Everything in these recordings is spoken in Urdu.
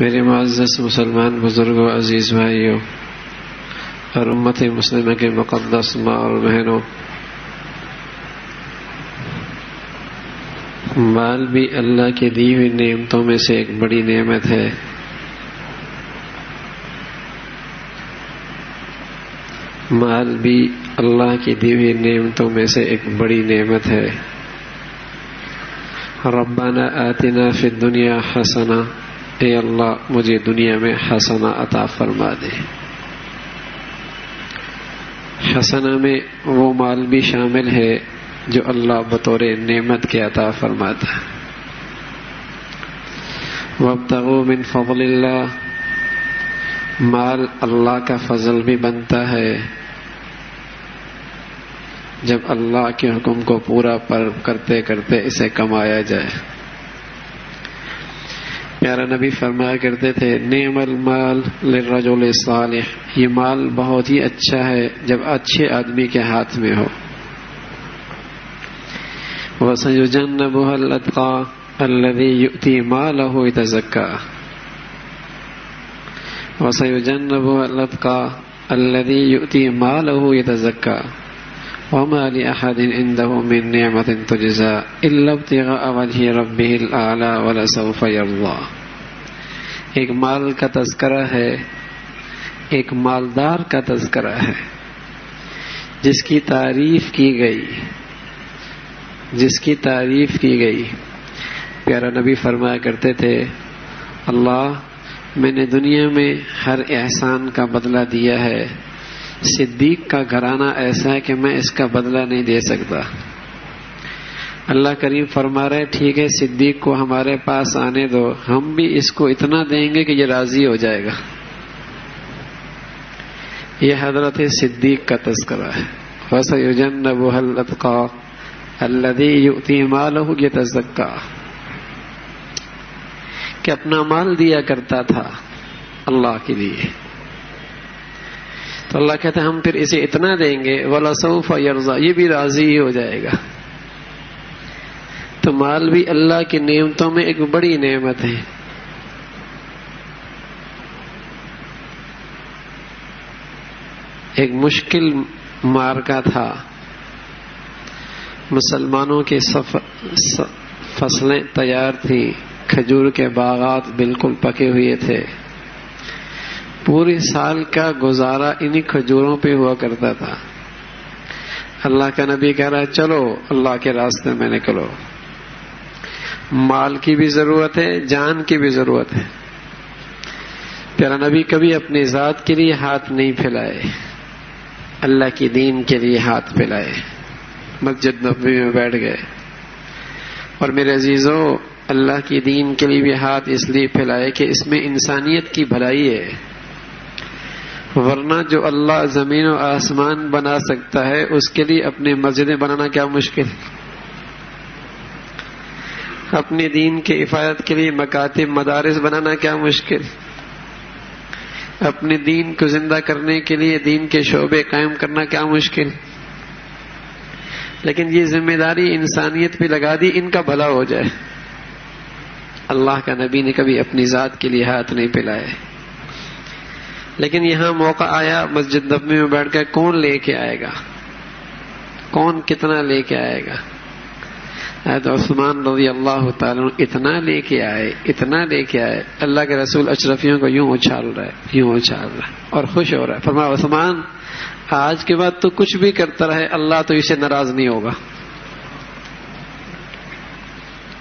میرے معزز مسلمان بزرگوں، عزیز بھائیوں اور امت مسلمہ کے مقدس ماں اور بہنوں، مال بھی اللہ کی دی ہوئی نعمتوں میں سے ایک بڑی نعمت ہے۔ مال بھی اللہ کی دی ہوئی نعمتوں میں سے ایک بڑی نعمت ہے۔ ربنا آتنا فی الدنیا حسنہ، اے اللہ مجھے دنیا میں حسنہ عطا فرما دے۔ حسنہ میں وہ مال بھی شامل ہے جو اللہ بطور نعمت کے عطا فرماتا ہے۔ وابتغوا من فضل اللہ، مال اللہ کا فضل بھی بنتا ہے جب اللہ کے حکم کو پورا کرتے کرتے اسے کمایا جائے۔ پیارا نبی فرمایا کرتے تھے، نعم المال للرجل الصالح، یہ مال بہت ہی اچھا ہے جب اچھے آدمی کے ہاتھ میں ہو۔ وَسَيُجَنَّبُهَا الْأَتْقَى الَّذِي يُؤْتِي مَالَهُ يَتَزَكَّى، وَسَيُجَنَّبُهَا الْأَتْقَى الَّذِي يُؤْتِي مَالَهُ يَتَزَكَّى وَمَا لِأَحَدٍ عِندَهُ مِن نِّعْمَةٍ تُجْزَىٰ إِلَّا ابْتِغَاءَ وَجْهِ رَبِّهِ الْأَعْلَىٰ وَلَسَوْفَ يَرْضَىٰ۔ ایک مال کا تذکرہ ہے، ایک مالدار کا تذکرہ ہے جس کی تعریف کی گئی۔ پیارا نبی فرمایا کرتے تھے، اللہ میں نے دنیا میں ہر احسان کا بدلہ دیا ہے، صدیق کا گھرانہ ایسا ہے کہ میں اس کا بدلہ نہیں دے سکتا۔ اللہ کریم فرما رہے، ٹھیک ہے صدیق کو ہمارے پاس آنے دو، ہم بھی اس کو اتنا دیں گے کہ یہ راضی ہو جائے گا۔ یہ حضرت صدیق کا تذکرہ ہے۔ وَسَيُجَنَّبُهَا الْأَتْقَى الَّذِي يُؤْتِي مَالَهُ يَتَزَكَّىٰ، کہ اپنا مال دیا کرتا تھا اللہ کے لیے، تو اللہ کہتے ہیں ہم پھر اسے اتنا دیں گے، وَلَسَوْفَ يَرْضَىٰ، یہ بھی راضی ہی ہو جائے گا۔ تو مال بھی اللہ کی نعمتوں میں ایک بڑی نعمت ہے۔ ایک مشکل معرکہ تھا، مسلمانوں کی فصلیں تیار تھیں، کھجور کے باغات بالکل پکے ہوئے تھے، پورے سال کا گزارا انہی کھجوروں پہ ہوا کرتا تھا۔ اللہ کا نبی کہہ رہا ہے چلو اللہ کے راستے میں نکلو، مال کی بھی ضرورت ہے، جان کی بھی ضرورت ہے۔ پیارا نبی کبھی اپنی ذات کے لیے ہاتھ نہیں پھیلائے، اللہ کی دین کے لیے ہاتھ پھیلائے، مسجد نبوی میں بیٹھ گئے۔ اور میرے عزیزوں، اللہ کی دین کے لیے بھی ہاتھ اس لیے پھیلائے کہ اس میں انسانیت کی بھلائی ہے، ورنہ جو اللہ زمین و آسمان بنا سکتا ہے اس کے لیے اپنی مسجدیں بنانا کیا مشکل، اپنے دین کے حفاظت کے لیے مکاتب مدارس بنانا کیا مشکل، اپنے دین کو زندہ کرنے کے لیے دین کے شعبے قائم کرنا کیا مشکل۔ لیکن یہ ذمہ داری انسانیت پہ لگا دی، ان کا بھلا ہو جائے۔ اللہ کا نبی نے کبھی اپنی ذات کے لیے ہاتھ نہیں پھیلائے، لیکن یہاں موقع آیا مسجد نبوی میں بیٹھ کر کون لے کے آئے گا، کون کتنا لے کے آئے گا۔ حضرت عثمان رضی اللہ تعالیٰ عنہ اتنا لے کے آئے، اللہ کے رسول اشرفیوں کو یوں اچھال رہا ہے اور خوش ہو رہا ہے۔ فرمایا عثمان آج کے بعد تو کچھ بھی کرتا رہے، اللہ تو اسے ناراض نہیں ہوگا۔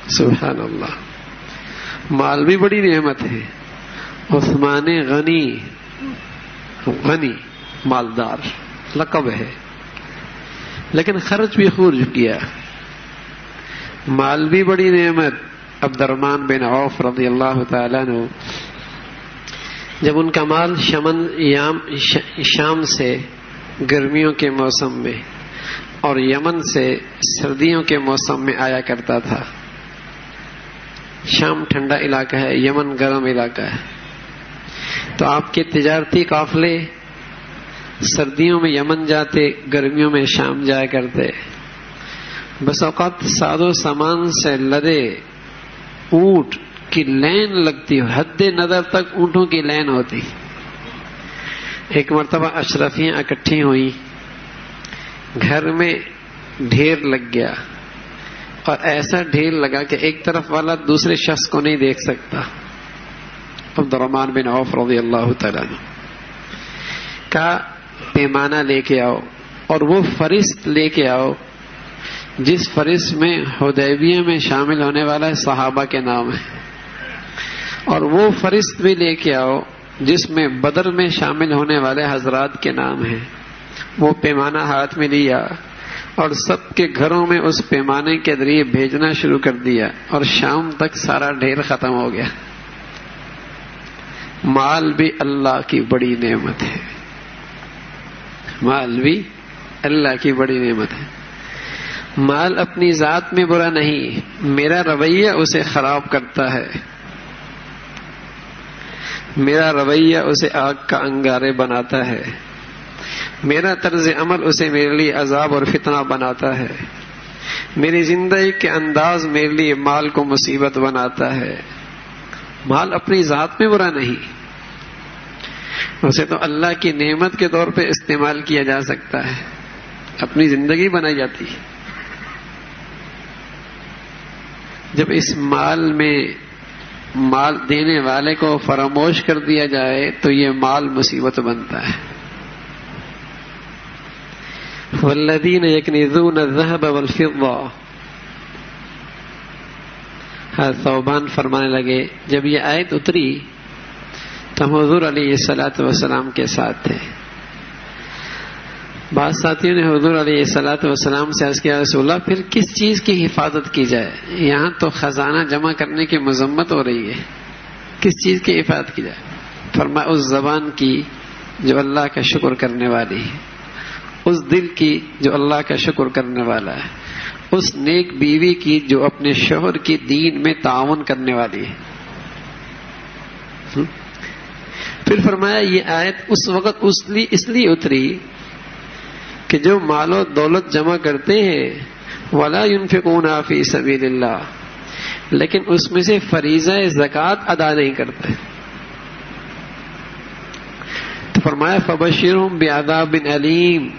سبحان اللہ، مال بھی بڑی نعمت ہے۔ عثمان غنی مالدار لقب ہے، لیکن خرچ بھی خوب کیا۔ مال بھی بڑی نعمت۔ عبد الرحمن بن عوف رضی اللہ تعالیٰ عنہ، جب ان کا مال شام سے گرمیوں کے موسم میں اور یمن سے سردیوں کے موسم میں آیا کرتا تھا، شام ٹھنڈا علاقہ ہے، یمن گرم علاقہ ہے، تو آپ کے تجارتی قافلے سردیوں میں یمن جاتے، گرمیوں میں شام جایا کرتے۔ بس اوقات ساز و سامان سے لدے اونٹ کی لین لگتی ہو، حد نظر تک اونٹوں کی لین ہوتی. ایک مرتبہ اشرفیاں اکٹھی ہوئی، گھر میں ڈھیر لگ گیا، اور ایسا ڈھیر لگا کہ ایک طرف والا دوسرے شخص کو نہیں دیکھ سکتا. عبد الرحمن بن عوف رضی اللہ تعالیٰ عنہ کا پیمانہ لے کے آؤ اور وہ فہرست لے کے آؤ جس فہرست میں حدیبیہ میں شامل ہونے والا صحابہ کے نام ہے، اور وہ فہرست بھی لے کے آؤ جس میں بدر میں شامل ہونے والے حضرات کے نام ہیں. وہ پیمانہ ہاتھ میں لیا اور سب کے گھروں میں اس پیمانے کے ذریعے بھیجنا شروع کر دیا، اور شام تک سارا ڈھیر ختم ہو گیا. مال بھی اللہ کی بڑی نعمت ہے، مال بھی اللہ کی بڑی نعمت ہے. مال اپنی ذات میں برا نہیں، میرا رویہ اسے خراب کرتا ہے، میرا رویہ اسے آگ کا انگارے بناتا ہے، میرا طرز عمل اسے میرے لیے عذاب اور فتنہ بناتا ہے، میری زندگی کے انداز میرے لیے مال کو مصیبت بناتا ہے. مال اپنی ذات میں برا نہیں، اسے تو اللہ کی نعمت کے طور پہ استعمال کیا جا سکتا ہے، اپنی زندگی بنائی جاتی ہے. جب اس مال میں مال دینے والے کو فراموش کر دیا جائے تو یہ مال مصیبت بنتا ہے. والذین یکنزون الذهب والفضة. ثوبان فرمانے لگے جب یہ آیت اتری تو ہم حضور علیہ الصلوۃ والسلام کے ساتھ تھے. بعض ساتھیوں نے حضور علیہ الصلوۃ والسلام سے عرض کیا رسول اللہ پھر کس چیز کی حفاظت کی جائے؟ یہاں تو خزانہ جمع کرنے کی مذمت ہو رہی ہے، کس چیز کی حفاظت کی جائے؟ فرمایا اس زبان کی جو اللہ کا شکر کرنے والی ہے، اس دل کی جو اللہ کا شکر کرنے والا ہے، اس نیک بیوی کی جو اپنے شوہر کی دین میں تعاون کرنے والی ہے. پھر فرمایا یہ آیت اس وقت اس لیے اتری کہ جو مال و دولت جمع کرتے ہیں ولا ينفقون فی سبیل اللہ، لیکن اس میں سے فریضہ زکوٰۃ ادا نہیں کرتے. تو فرمایا فبشرهم بعذاب علیم،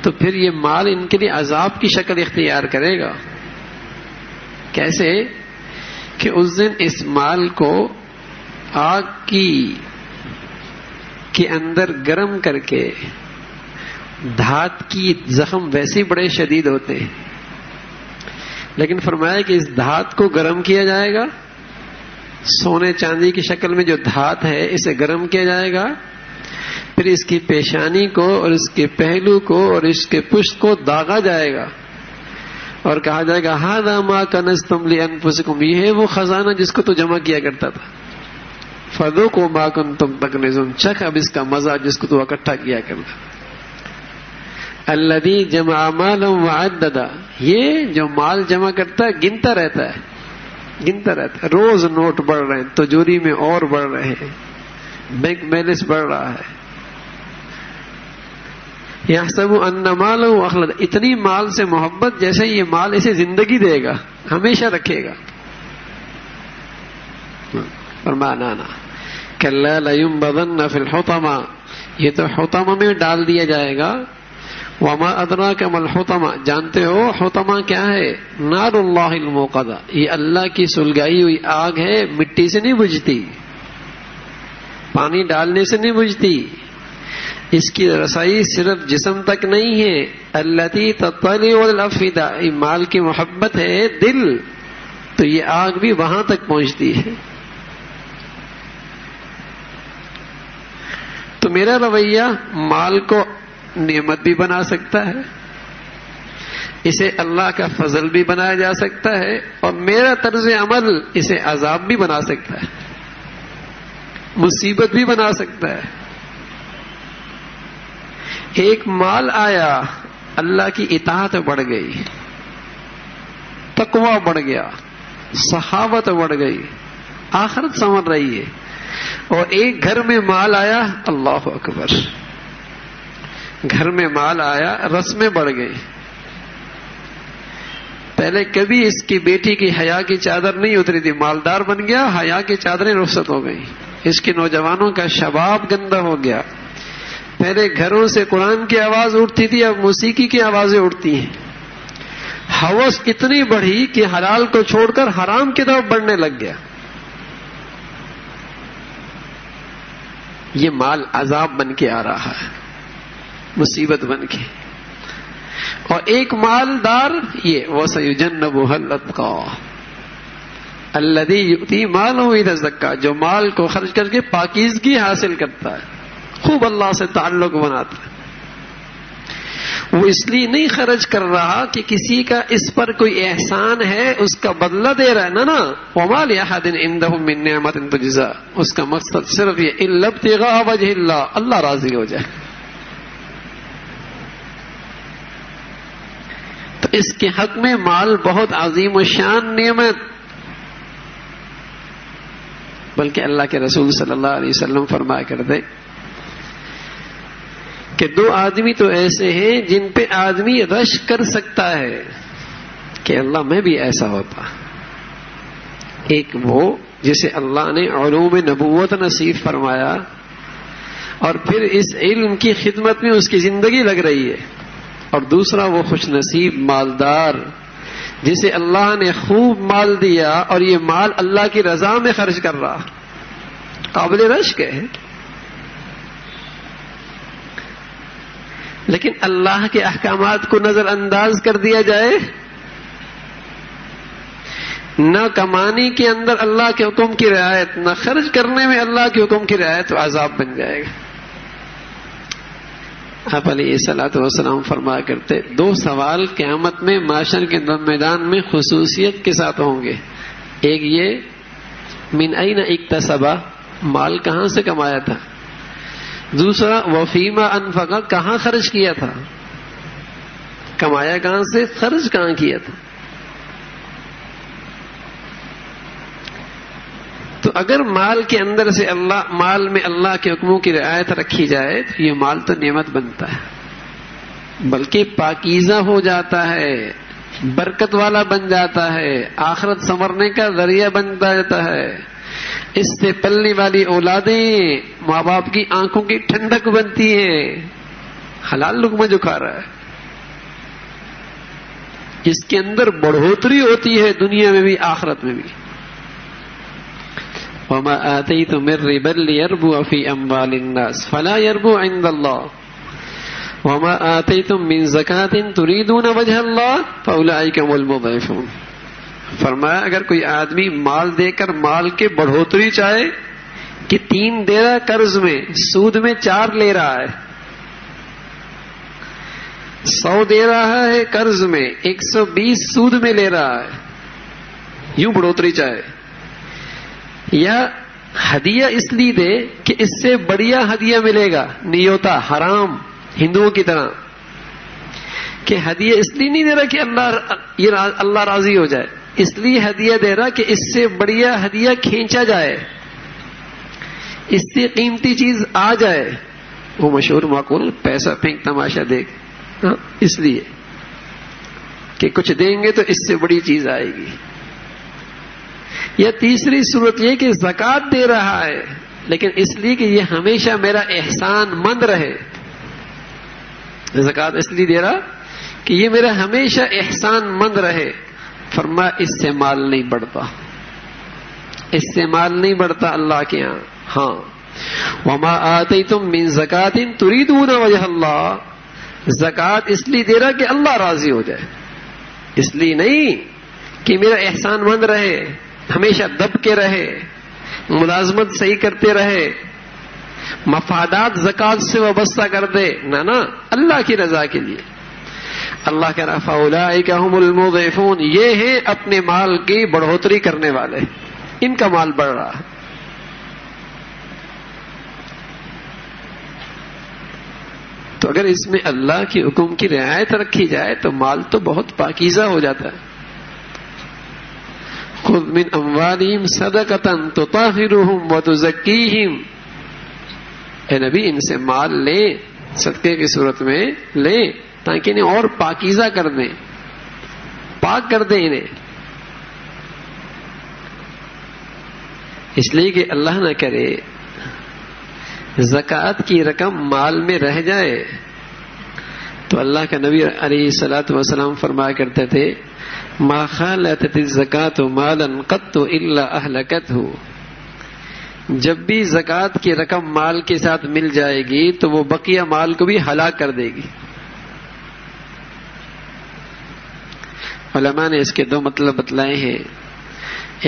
تو پھر یہ مال ان کے لیے عذاب کی شکل اختیار کرے گا. کیسے؟ کہ اس دن اس مال کو آگ کے اندر گرم کر کے، دھات کی زخم ویسے بڑے شدید ہوتے ہیں، لیکن فرمایا کہ اس دھات کو گرم کیا جائے گا، سونے چاندی کی شکل میں جو دھات ہے اسے گرم کیا جائے گا، پھر اس کی پیشانی کو اور اس کے پہلو کو اور اس کے پشت کو داغا جائے گا اور کہا جائے گا ھذا ما کنزتم لانفسکم، یہ ہے وہ خزانہ جس کو تو جمع کیا کرتا تھا. فذوقوا ما کنتم تکنزون، چکھ اب اس کا مزہ جس کو تو اکٹھا کیا کرتا. الذی جمع مالا وعددا، یہ جو مال جمع کرتا ہے گنتا رہتا ہے، روز نوٹ بڑھ رہے ہیں، تجوری میں اور بڑھ رہے ہیں، بینک بیلنس بڑھ رہا ہے. یحسب ان مالہ اخلد، اتنی مال سے محبت جیسے یہ مال اسے زندگی دے گا، ہمیشہ رکھے گا. فرمانا کلا لینبذن فی الحطمہ، یہ تو حطمہ میں ڈال دیا جائے گا. وما ادراک ما الحطمہ، جانتے ہو حطمہ کیا ہے؟ نار اللہ الموقدہ، یہ اللہ کی سلگائی ہوئی آگ ہے، مٹی سے نہیں بجھتی، پانی ڈالنے سے نہیں بجھتی. اس کی رسائی صرف جسم تک نہیں ہے، التی تطلع علی الافئدہ، یہ مال کی محبت ہے دل، تو یہ آگ بھی وہاں تک پہنچتی ہے. تو میرا رویہ مال کو نعمت بھی بنا سکتا ہے، اسے اللہ کا فضل بھی بنایا جا سکتا ہے، اور میرا طرز عمل اسے عذاب بھی بنا سکتا ہے، مصیبت بھی بنا سکتا ہے. ایک مال آیا، اللہ کی اطاعت بڑھ گئی، تقوی بڑھ گیا، سخاوت بڑھ گئی، آخرت سنور رہی ہے. اور ایک گھر میں مال آیا، اللہ اکبر، گھر میں مال آیا، رسمیں بڑھ گئی. پہلے کبھی اس کی بیٹی کی حیا کی چادر نہیں اتری تھی، مالدار بن گیا، حیا کی چادریں رخصت ہو گئی، اس کے نوجوانوں کا شباب گندا ہو گیا۔ پہلے گھروں سے قرآن کی آواز اٹھتی تھی، اب موسیقی کی آوازیں اٹھتی ہیں۔ ہوس اتنی بڑھی کہ حلال کو چھوڑ کر حرام کی طرف بڑھنے لگ گیا۔ یہ مال عذاب بن کے آ رہا ہے، مصیبت بن کے۔ اور ایک مالدار یہ وَسَيُجَنَّبُهَا الْأَتْقَى الَّذِي يُؤْتِي مَالَهُ إِذَا زَكَّىٰ، جو مال کو خرچ کر کے پاکیزگی حاصل کرتا ہے، خوب اللہ سے تعلق بناتا ہے۔ وہ اس لیے نہیں خرچ کر رہا کہ کسی کا اس پر کوئی احسان ہے اس کا بدلہ دے رہا ہے، نہ وَمَا لِأَحَدٍ عِندَهُ مِن نِّعْمَةٍ تُجْزَىٰ، اس کا مقصد صرف یہ إِلَّا ابْتِغَاءَ وَجْهِ اللَّهِ، اللہ راضی ہو جائے۔ تو اس کے حق میں مال بہت عظیم و شان نعمت، بلکہ اللہ کے رسول صلی اللہ علیہ وسلم فرمایا کرتے کہ دو آدمی تو ایسے ہیں جن پہ آدمی رش کر سکتا ہے کہ اللہ میں بھی ایسا ہوتا۔ ایک وہ جسے اللہ نے علوم نبوت نصیب فرمایا اور پھر اس علم کی خدمت میں اس کی زندگی لگ رہی ہے، اور دوسرا وہ خوش نصیب مالدار جسے اللہ نے خوب مال دیا اور یہ مال اللہ کی رضا میں خرچ کر رہا، قابل رشک ہے۔ لیکن اللہ کے احکامات کو نظر انداز کر دیا جائے، نہ کمانے کے اندر اللہ کے حکم کی رعایت، نہ خرچ کرنے میں اللہ کے حکم کی رعایت، تو عذاب بن جائے گا۔ آپ علیہ الصلوۃ والسلام فرمایا کرتے دو سوال قیامت میں معاشر کے میدان میں خصوصیت کے ساتھ ہوں گے۔ ایک یہ من این اکتسب، مال کہاں سے کمایا تھا، دوسرا وفیما انفقا، کہاں خرچ کیا تھا، کمایا کہاں سے، خرچ کہاں کیا تھا۔ تو اگر مال کے اندر سے مال میں اللہ کے حکموں کی رعایت رکھی جائے تو یہ مال تو نعمت بنتا ہے، بلکہ پاکیزہ ہو جاتا ہے، برکت والا بن جاتا ہے، آخرت سنورنے کا ذریعہ بن جاتا ہے۔ اس سے پلنے والی اولادیں ماں باپ کی آنکھوں کی ٹھنڈک بنتی ہیں، حلال لقمہ جو کھا رہا ہے اس کے اندر بڑھوتری ہوتی ہے، دنیا میں بھی آخرت میں بھی۔ وَمَا آتَيْتُم مِّن رِّبًا لِّيَرْبُوَ فِي أَمْوَالِ النَّاسِ فَلَا يَرْبُو عِندَ اللَّهِ وَمَا آتَيْتُم مِّن زَكَاةٍ تُرِيدُونَ وَجْهَ اللَّهِ فَأُولَٰئِكَ هُمُ الْمُضْعِفُونَ۔ فرمایا اگر کوئی آدمی مال دے کر مال کے بڑھوتری چاہے کہ 3 دے رہا ہے قرض میں، سود میں 4 لے رہا ہے، 100 دے رہا ہے قرض میں، 120 سود میں لے رہا ہے، یوں بڑھوتری چاہے، یا ہدیہ اس لیے دے کہ اس سے بڑھیا ہدیہ ملے گا، نیوتا حرام ہندوؤں کی طرح، کہ ہدیہ اس لیے نہیں دے رہا کہ اللہ راضی ہو جائے، اس لیے ہدیہ دے رہا کہ اس سے بڑھیا ہدیہ کھینچا جائے، اس سے قیمتی چیز آ جائے۔ وہ مشہور معقول پیسہ پھینک تماشا دیکھ، اس لیے کہ کچھ دیں گے تو اس سے بڑی چیز آئے گی۔ یا تیسری صورت یہ کہ زکوٰۃ دے رہا ہے لیکن اس لیے کہ یہ ہمیشہ میرا احسان مند رہے، زکوٰۃ اس لیے دے رہا کہ یہ میرا ہمیشہ احسان مند رہے۔ فرمایا اس سے مال نہیں بڑھتا، اس سے مال نہیں بڑھتا اللہ کے ہاں۔ ہاں وما آتیتم من زکاۃ تریدون وجہ اللہ، زکوٰۃ اس لیے دے رہا کہ اللہ راضی ہو جائے، اس لیے نہیں کہ میرا احسان مند رہے، ہمیشہ دب کے رہے، ملازمت صحیح کرتے رہے، مفادات زکوٰۃ سے وابستہ کر دے، نہ اللہ کی رضا کے لیے۔ اللہ کہہ رہا فاولئک ھم المضعفون، یہ ہیں اپنے مال کی بڑھوتری کرنے والے، ان کا مال بڑھ رہا ہے۔ تو اگر اس میں اللہ کے حکم کی رعایت رکھی جائے تو مال تو بہت پاکیزہ ہو جاتا ہے۔ خذ من اموالہم صدقۃ تطہرھم وتزکیہم، اے نبی ان سے مال لے، صدقے کی صورت میں لے تاکہ انہیں اور پاکیزہ کر دیں، پاک کر دیں انہیں. اس لیے کہ اللہ نہ کرے زکوٰۃ کی رقم مال میں رہ جائے تو اللہ کا نبی علیہ الصلوۃ والسلام فرمایا کرتے تھے ما خالطت الزکوٰۃ مالا قط الا اهلكته. جب بھی زکوٰۃ کی رقم مال کے ساتھ مل جائے گی تو وہ بقیہ مال کو بھی ہلاک کر دے گی. علماء نے اس کے دو مطلب بتلائے ہیں.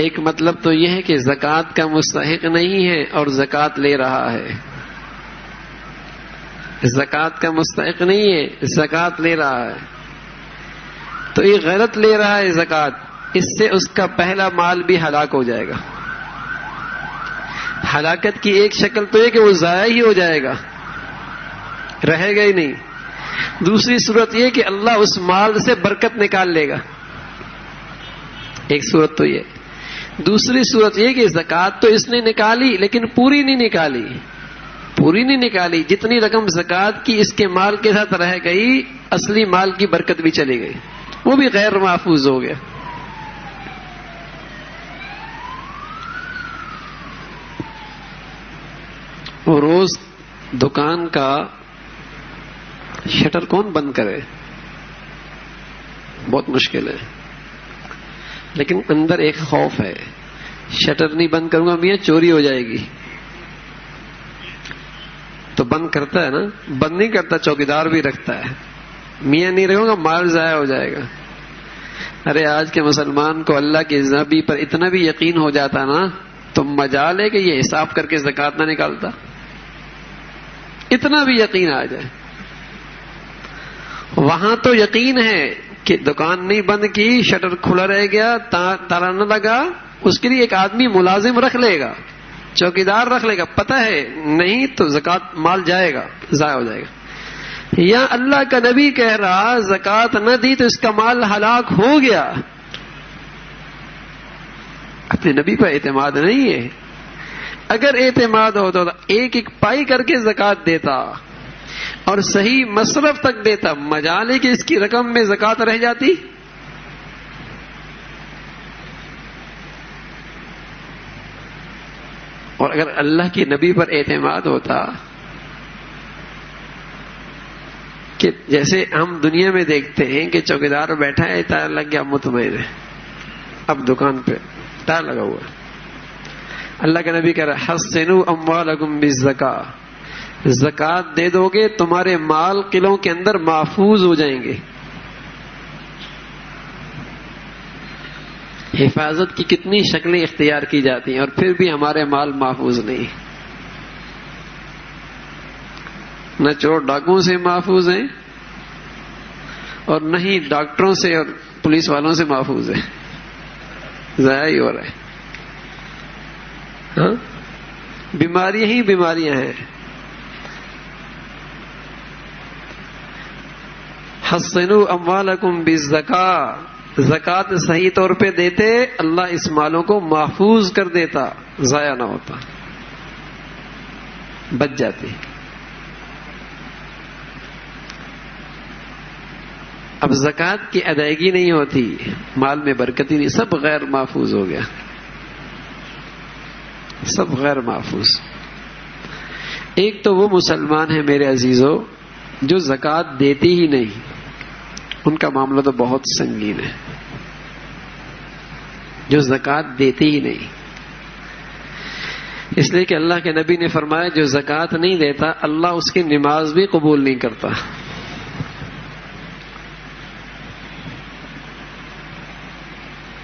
ایک مطلب تو یہ ہے کہ زکوٰۃ کا مستحق نہیں ہے اور زکوٰۃ لے رہا ہے. زکوٰۃ کا مستحق نہیں ہے، زکوٰۃ لے رہا ہے. تو یہ غلط لے رہا ہے زکوٰۃ، اس سے اس کا پہلا مال بھی ہلاک ہو جائے گا. ہلاکت کی ایک شکل تو یہ کہ وہ ضائع ہی ہو جائے گا، رہے گا ہی نہیں. دوسری صورت یہ کہ اللہ اس مال سے برکت نکال لے گا. ایک صورت تو یہ. دوسری صورت یہ کہ زکوٰۃ تو اس نے نکالی لیکن پوری نہیں نکالی. پوری نہیں نکالی، جتنی رقم زکوٰۃ کی اس کے مال کے ساتھ رہ گئی اصلی مال کی برکت بھی چلی گئی، وہ بھی غیر محفوظ ہو گیا. وہ روز دکان کا شٹر کون بند کرے؟ بہت مشکل ہے. لیکن اندر ایک خوف ہے، شٹر نہیں بند کروں گا میاں چوری ہو جائے گی. تو بند کرتا ہے نا، بند نہیں کرتا، چوکیدار بھی رکھتا ہے. میاں نہیں رہوں گا مال ضائع ہو جائے گا. ارے آج کے مسلمان کو اللہ کے نبی پر اتنا بھی یقین ہو جاتا نا تو مجال ہے کہ یہ حساب کر کے زکوٰۃ نہ نکالتا. اتنا بھی یقین آ جائے. وہاں تو یقین ہے کہ دکان نہیں بند کی، شٹر کھلا رہ گیا، تالا نہ لگا، اس کے لیے ایک آدمی ملازم رکھ لے گا، چوکیدار رکھ لے گا. پتہ ہے نہیں تو زکوٰۃ مال جائے گا، ضائع ہو جائے گا. یا اللہ کا نبی کہہ رہا زکوٰۃ نہ دی تو اس کا مال ہلاک ہو گیا. اپنے نبی پر اعتماد نہیں ہے. اگر اعتماد ہوتا تو ایک ایک پائی کر کے زکوٰۃ دیتا اور صحیح مصرف تک دیتا. مجال ہے کہ اس کی رقم میں زکوٰۃ رہ جاتی. اور اگر اللہ کے نبی پر اعتماد ہوتا کہ جیسے ہم دنیا میں دیکھتے ہیں کہ چوکیدار بیٹھا ہے، تالا لگ گیا، مطمئن ہے، اب دکان پہ تالا لگا ہوا ہے. اللہ کا نبی کہہ رہا حسنوا اموالکم بالزکاۃ، زکوٰۃ دے دو گے تمہارے مال قلعوں کے اندر محفوظ ہو جائیں گے. حفاظت کی کتنی شکلیں اختیار کی جاتی ہیں اور پھر بھی ہمارے مال محفوظ نہیں. نہ چور ڈاکوؤں سے محفوظ ہیں اور نہ ہی ڈاکٹروں سے اور پولیس والوں سے محفوظ ہے. ضائع ہی ہو رہا ہے. ہاں بیماریاں ہی بیماریاں ہیں. حسنوا اموالکم بالزکاۃ، زکوٰۃ صحیح طور پہ دیتے اللہ اس مالوں کو محفوظ کر دیتا، ضائع نہ ہوتا، بچ جاتی. اب زکوٰۃ کی ادائیگی نہیں ہوتی، مال میں برکت ہی نہیں، سب غیر محفوظ ہو گیا، سب غیر محفوظ. ایک تو وہ مسلمان ہیں میرے عزیزو جو زکوٰۃ دیتی ہی نہیں، ان کا معاملہ تو بہت سنگین ہے. جو زکوٰۃ دیتی ہی نہیں، اس لیے کہ اللہ کے نبی نے فرمایا جو زکوٰۃ نہیں دیتا اللہ اس کی نماز بھی قبول نہیں کرتا.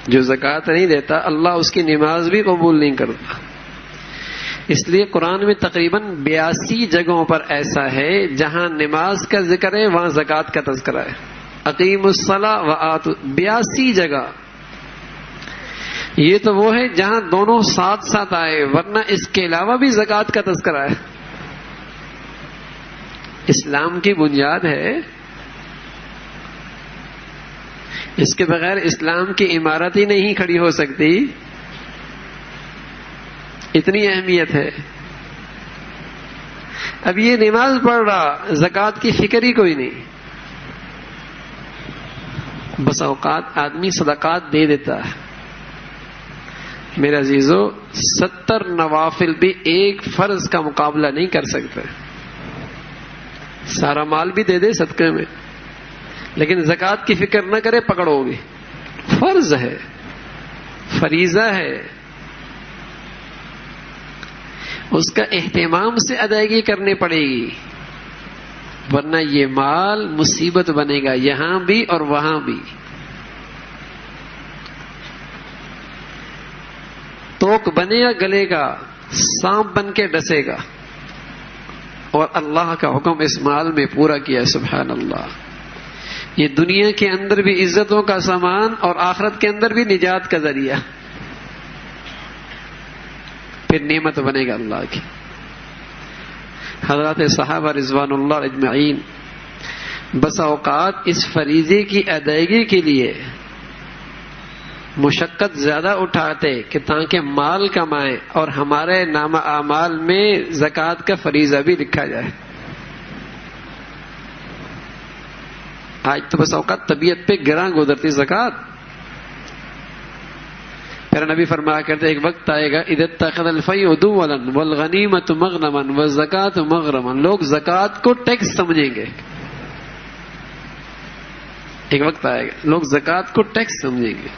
جو زکوٰۃ نہیں دیتا اللہ اس کی نماز بھی قبول نہیں کرتا. اس لیے قرآن میں تقریباً 82 جگہوں پر ایسا ہے جہاں نماز کا ذکر ہے وہاں زکوٰۃ کا تذکرہ ہے. اقیموا الصلاۃ وآتوا، 82 جگہ. یہ تو وہ ہے جہاں دونوں ساتھ ساتھ آئے، ورنہ اس کے علاوہ بھی زکوٰۃ کا تذکرہ ہے. اسلام کی بنیاد ہے، اس کے بغیر اسلام کی عمارت ہی نہیں کھڑی ہو سکتی. اتنی اہمیت ہے. اب یہ نماز پڑھ رہا، زکوٰۃ کی فکر ہی کوئی نہیں. بس اوقات آدمی صدقات دے دیتا ہے، میرے عزیزو 70 نوافل بھی ایک فرض کا مقابلہ نہیں کر سکتے. سارا مال بھی دے دے صدقے میں، لیکن زکوٰۃ کی فکر نہ کرے، پکڑو گے. فرض ہے، فریضہ ہے، اس کا اہتمام سے ادائیگی کرنی پڑے گی، ورنہ یہ مال مصیبت بنے گا یہاں بھی اور وہاں بھی. توک بنے گا، گلے گا، سانپ بن کے ڈسے گا. اور اللہ کا حکم اس مال میں پورا کیا. سبحان اللہ. یہ دنیا کے اندر بھی عزتوں کا سامان اور آخرت کے اندر بھی نجات کا ذریعہ، پھر نعمت بنے گا اللہ کی. حضرات صحابہ رضوان اللہ اجمعین بس اوقات اس فریضے کی ادائیگی کے لیے مشقت زیادہ اٹھاتے کہ تاکہ مال کمائیں اور ہمارے نامہ اعمال میں زکوٰۃ کا فریضہ بھی لکھا جائے. آج تو بس اوقات طبیعت پہ گراں گزرتی زکوٰۃ. پھر نبی فرمایا کرتے ایک وقت آئے گا اذا اتخذ الفیء دولا والغنیمۃ مغنما والزکاۃ مغرما، لوگ زکوٰۃ کو ٹیکس سمجھیں گے. ایک وقت آئے گا لوگ زکوٰۃ کو ٹیکس سمجھیں گے.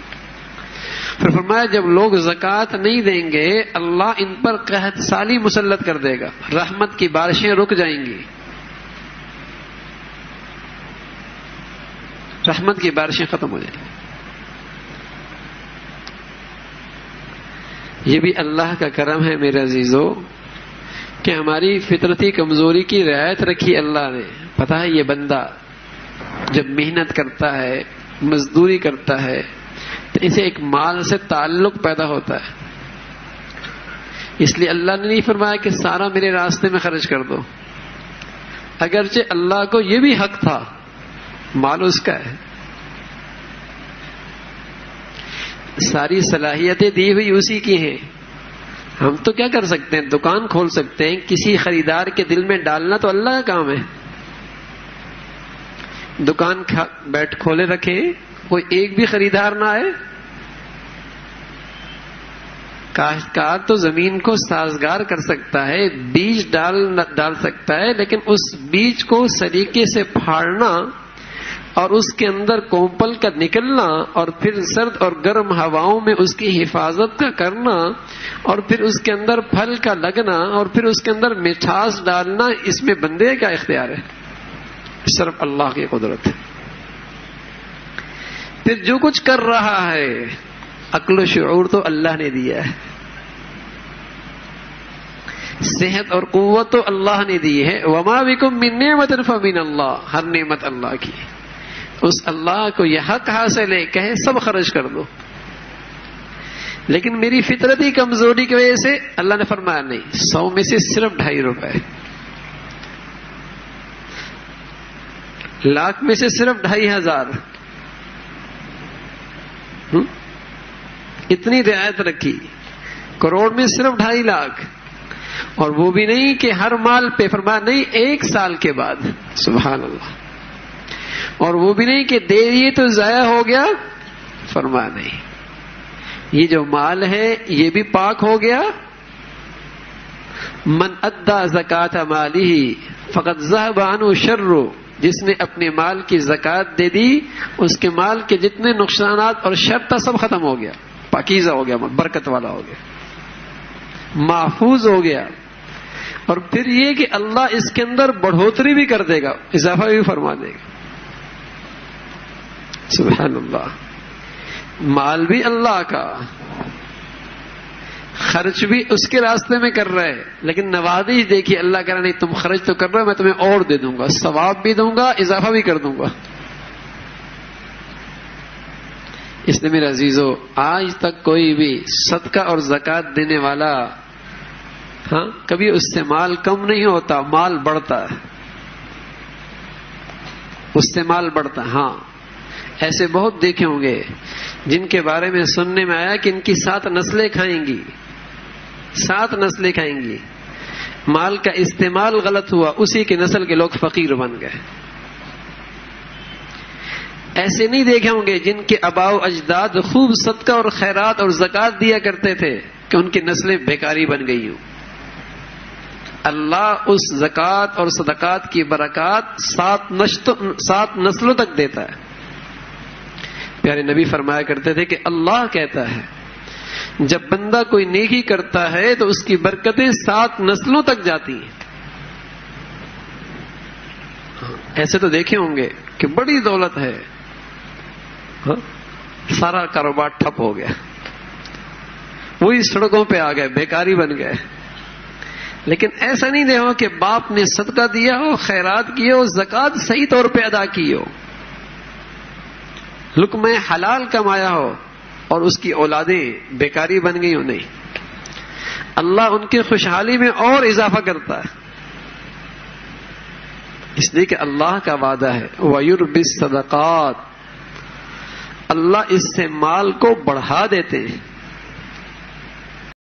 پھر فرمایا جب لوگ زکوٰۃ نہیں دیں گے اللہ ان پر قحط سالی مسلط کر دے گا، رحمت کی بارشیں رک جائیں گی، رحمت کی بارشیں ختم ہو جائیں گی. یہ بھی اللہ کا کرم ہے میرے عزیزو کہ ہماری فطرتی کمزوری کی رعایت رکھی اللہ نے. پتہ ہے یہ بندہ جب محنت کرتا ہے، مزدوری کرتا ہے، تو اسے ایک مال سے تعلق پیدا ہوتا ہے. اس لیے اللہ نے نہیں فرمایا کہ سارا میرے راستے میں خرچ کر دو، اگرچہ اللہ کو یہ بھی حق تھا، مال اس کا ہے، ساری صلاحیتیں دی ہوئی اسی کی ہیں. ہم تو کیا کر سکتے ہیں؟ دکان کھول سکتے ہیں، کسی خریدار کے دل میں ڈالنا تو اللہ کا کام ہے. دکان بیٹھ کھولے رکھے، کوئی ایک بھی خریدار نہ آئے. کاشتکار تو زمین کو سازگار کر سکتا ہے، بیج ڈال سکتا ہے، لیکن اس بیج کو سلیقے سے پھاڑنا اور اس کے اندر کومپل کا نکلنا اور پھر سرد اور گرم ہواؤں میں اس کی حفاظت کا کرنا اور پھر اس کے اندر پھل کا لگنا اور پھر اس کے اندر مٹھاس ڈالنا، اس میں بندے کا اختیار ہے، صرف اللہ کی قدرت ہے. پھر جو کچھ کر رہا ہے عقل و شعور تو اللہ نے دیا ہے، صحت اور قوت تو اللہ نے دی ہے. وما بکم من نعمت فمن اللہ، ہر نعمت اللہ کی. اس اللہ کو یہ حق حاصل ہے کہے سب خرچ کر دو، لیکن میری فطرتی کمزوری کی وجہ سے اللہ نے فرمایا نہیں، 100 میں سے صرف 2.5 روپے، لاکھ میں سے صرف 2,500، اتنی رعایت رکھی. کروڑ میں صرف 2.5 لاکھ، اور وہ بھی نہیں کہ ہر مال پہ، فرمایا نہیں 1 سال کے بعد. سبحان اللہ. اور وہ بھی نہیں کہ دے دیے تو ضائع ہو گیا، فرمایا نہیں، یہ جو مال ہے یہ بھی پاک ہو گیا. من ادا زکات مالہ فقد ذهب عنہ شر، جس نے اپنے مال کی زکات دے دی اس کے مال کے جتنے نقصانات اور شر تھا سب ختم ہو گیا، پاکیزہ ہو گیا، برکت والا ہو گیا، محفوظ ہو گیا. اور پھر یہ کہ اللہ اس کے اندر بڑھوتری بھی کر دے گا، اضافہ بھی فرما دے گا. سبحان اللہ. مال بھی اللہ کا، خرچ بھی اس کے راستے میں کر رہے، لیکن نوازش دیکھیے اللہ کہہ رہا نہیں تم خرچ تو کر رہے ہو، میں تمہیں اور دے دوں گا، ثواب بھی دوں گا، اضافہ بھی کر دوں گا. اس لیے میرے عزیزو آج تک کوئی بھی صدقہ اور زکوٰۃ دینے والا کبھی اس سے مال کم نہیں ہوتا، مال بڑھتا ہے، اس سے مال بڑھتا. ہاں ایسے بہت دیکھے ہوں گے جن کے بارے میں سننے میں آیا کہ ان کی 7 نسلیں کھائیں گی، 7 نسلیں کھائیں گی. مال کا استعمال غلط ہوا، اسی کی نسل کے لوگ فقیر بن گئے. ایسے نہیں دیکھے ہوں گے جن کے آباء و اجداد خوب صدقہ اور خیرات اور زکوٰۃ دیا کرتے تھے کہ ان کی نسلیں بیکاری بن گئی ہوں. اللہ اس زکوٰۃ اور صدقات کی برکات 7 نسلوں تک دیتا ہے. پیارے نبی فرمایا کرتے تھے کہ اللہ کہتا ہے جب بندہ کوئی نیکی کرتا ہے تو اس کی برکتیں 7 نسلوں تک جاتی ہیں. ایسے تو دیکھے ہوں گے کہ بڑی دولت ہے، سارا کاروبار ٹھپ ہو گیا، وہی سڑکوں پہ آ گئے، بیکاری بن گئے. لیکن ایسا نہیں دیکھو کہ باپ نے صدقہ دیا ہو، خیرات کیے ہو، زکوٰۃ صحیح طور پہ ادا کی ہو، لقمہ حلال کمایا ہو اور اس کی اولادیں بیکاری بن گئی ہو. نہیں، اللہ ان کی خوشحالی میں اور اضافہ کرتا ہے، اس لیے کہ اللہ کا وعدہ ہے وَيُرْبِي الصَّدَقَاتِ، اللہ اس سے مال کو بڑھا دیتے ہیں.